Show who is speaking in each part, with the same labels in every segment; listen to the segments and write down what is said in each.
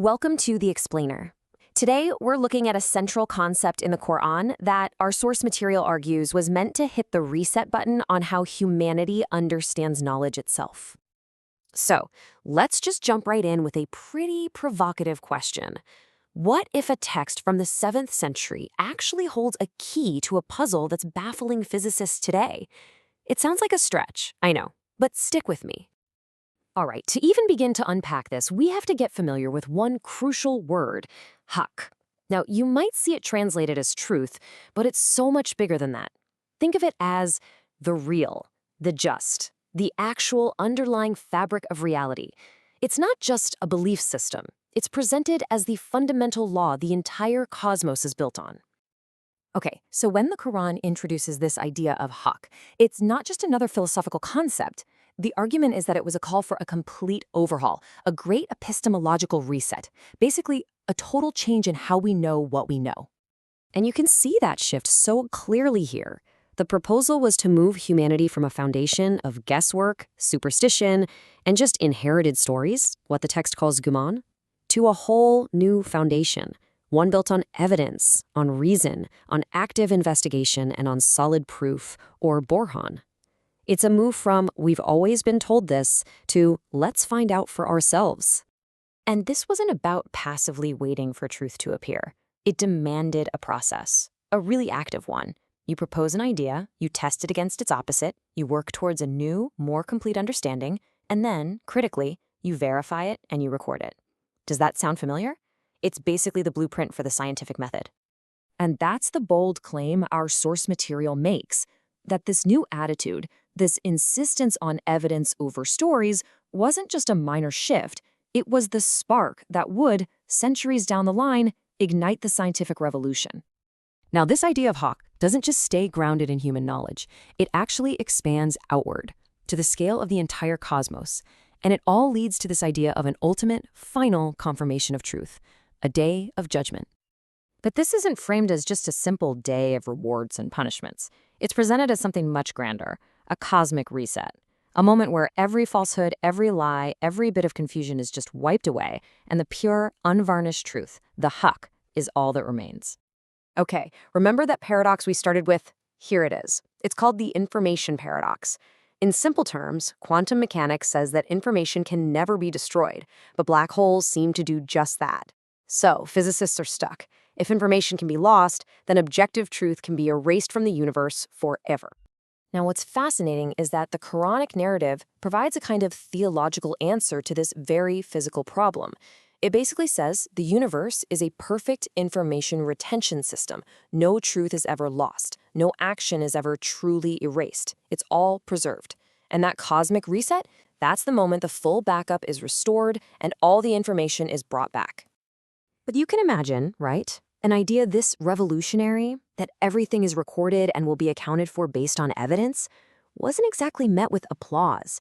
Speaker 1: Welcome to The Explainer. Today, we're looking at a central concept in the Quran that our source material argues was meant to hit the reset button on how humanity understands knowledge itself. So, let's just jump right in with a pretty provocative question. What if a text from the 7th century actually holds a key to a puzzle that's baffling physicists today? It sounds like a stretch, I know, but stick with me. All right, to even begin to unpack this, we have to get familiar with one crucial word, haq. Now, you might see it translated as truth, but it's so much bigger than that. Think of it as the real, the just, the actual underlying fabric of reality. It's not just a belief system. It's presented as the fundamental law the entire cosmos is built on. Okay, so when the Quran introduces this idea of haq, it's not just another philosophical concept. The argument is that it was a call for a complete overhaul, a great epistemological reset, basically a total change in how we know what we know. And you can see that shift so clearly here. The proposal was to move humanity from a foundation of guesswork, superstition, and just inherited stories, what the text calls guman, to a whole new foundation, one built on evidence, on reason, on active investigation, and on solid proof, or Borhan. It's a move from "we've always been told this" to "let's find out for ourselves." And this wasn't about passively waiting for truth to appear. It demanded a process, a really active one. You propose an idea, you test it against its opposite, you work towards a new, more complete understanding, and then, critically, you verify it and you record it. Does that sound familiar? It's basically the blueprint for the scientific method. And that's the bold claim our source material makes, that this new attitude, this insistence on evidence over stories, wasn't just a minor shift. It was the spark that would, centuries down the line, ignite the scientific revolution. Now, this idea of haq doesn't just stay grounded in human knowledge. It actually expands outward, to the scale of the entire cosmos. And it all leads to this idea of an ultimate, final confirmation of truth, a day of judgment. But this isn't framed as just a simple day of rewards and punishments. It's presented as something much grander, a cosmic reset, a moment where every falsehood, every lie, every bit of confusion is just wiped away, and the pure, unvarnished truth, the haq, is all that remains. Okay, remember that paradox we started with? Here it is. It's called the information paradox. In simple terms, quantum mechanics says that information can never be destroyed, but black holes seem to do just that. So, physicists are stuck. If information can be lost, then objective truth can be erased from the universe forever. Now, what's fascinating is that the Quranic narrative provides a kind of theological answer to this very physical problem. It basically says the universe is a perfect information retention system. No truth is ever lost. No action is ever truly erased. It's all preserved. And that cosmic reset, that's the moment the full backup is restored and all the information is brought back. But you can imagine, right? An idea this revolutionary, that everything is recorded and will be accounted for based on evidence, wasn't exactly met with applause.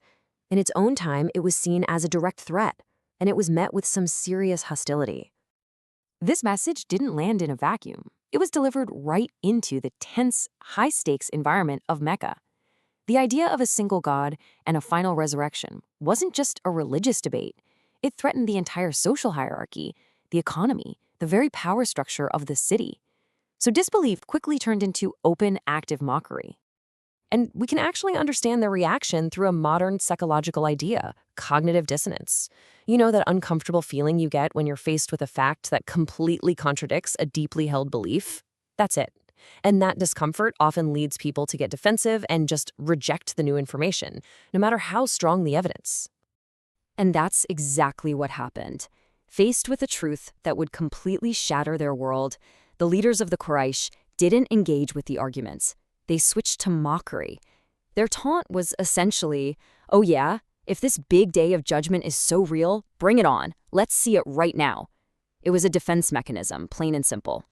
Speaker 1: In its own time, it was seen as a direct threat, and it was met with some serious hostility. This message didn't land in a vacuum. It was delivered right into the tense, high-stakes environment of Mecca. The idea of a single God and a final resurrection wasn't just a religious debate. It threatened the entire social hierarchy, the economy, the very power structure of the city. So disbelief quickly turned into open, active mockery. And we can actually understand their reaction through a modern psychological idea, cognitive dissonance. You know that uncomfortable feeling you get when you're faced with a fact that completely contradicts a deeply held belief? That's it. And that discomfort often leads people to get defensive and just reject the new information, no matter how strong the evidence. And that's exactly what happened. Faced with a truth that would completely shatter their world, the leaders of the Quraysh didn't engage with the arguments. They switched to mockery. Their taunt was essentially, "Oh yeah, if this big day of judgment is so real, bring it on. Let's see it right now." It was a defense mechanism, plain and simple.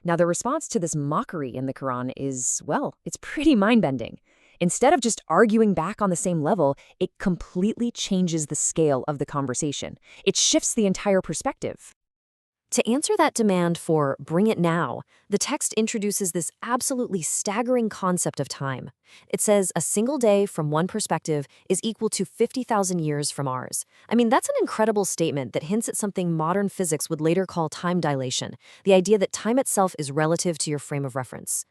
Speaker 1: Now, the response to this mockery in the Quran is, well, it's pretty mind-bending. Instead of just arguing back on the same level, it completely changes the scale of the conversation. It shifts the entire perspective. To answer that demand for bring it now, the text introduces this absolutely staggering concept of time. It says a single day from one perspective is equal to 50,000 years from ours. I mean, that's an incredible statement that hints at something modern physics would later call time dilation, the idea that time itself is relative to your frame of reference.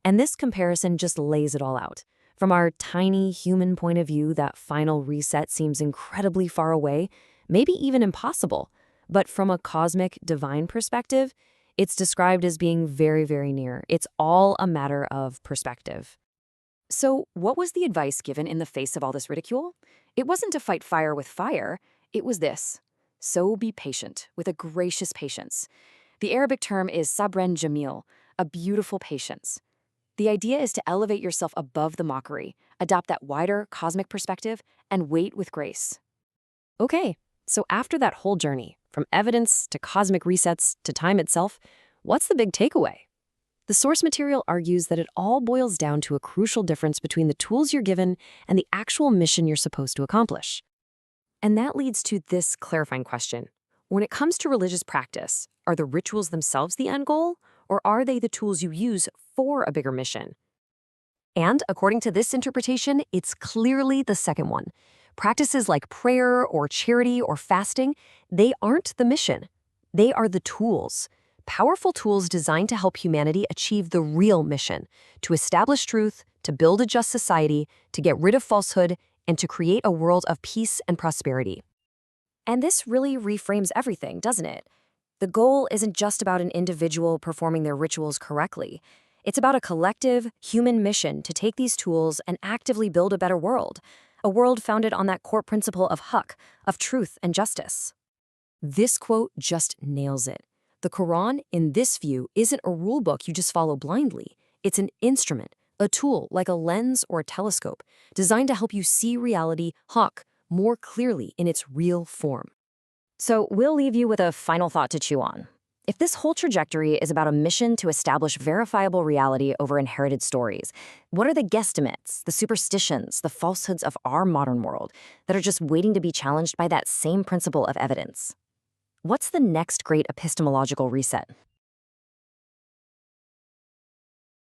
Speaker 1: And this comparison just lays it all out. From our tiny human point of view, that final reset seems incredibly far away, maybe even impossible. But from a cosmic, divine perspective, it's described as being very, very near. It's all a matter of perspective. So, what was the advice given in the face of all this ridicule? It wasn't to fight fire with fire, it was this: so be patient, with a gracious patience. The Arabic term is sabren jamil, a beautiful patience. The idea is to elevate yourself above the mockery, adopt that wider cosmic perspective, and wait with grace. Okay, so after that whole journey, from evidence to cosmic resets to time itself, what's the big takeaway? The source material argues that it all boils down to a crucial difference between the tools you're given and the actual mission you're supposed to accomplish. And that leads to this clarifying question. When it comes to religious practice, are the rituals themselves the end goal, or are they the tools you use for a bigger mission? And according to this interpretation, it's clearly the second one. Practices like prayer or charity or fasting, they aren't the mission. They are the tools. Powerful tools designed to help humanity achieve the real mission, to establish truth, to build a just society, to get rid of falsehood, and to create a world of peace and prosperity. And this really reframes everything, doesn't it? The goal isn't just about an individual performing their rituals correctly. It's about a collective, human mission to take these tools and actively build a better world, a world founded on that core principle of haqq, of truth and justice. This quote just nails it. The Quran, in this view, isn't a rule book you just follow blindly. It's an instrument, a tool like a lens or a telescope, designed to help you see reality, haqq, more clearly in its real form. So we'll leave you with a final thought to chew on. If this whole trajectory is about a mission to establish verifiable reality over inherited stories, what are the guesstimates, the superstitions, the falsehoods of our modern world that are just waiting to be challenged by that same principle of evidence? What's the next great epistemological reset?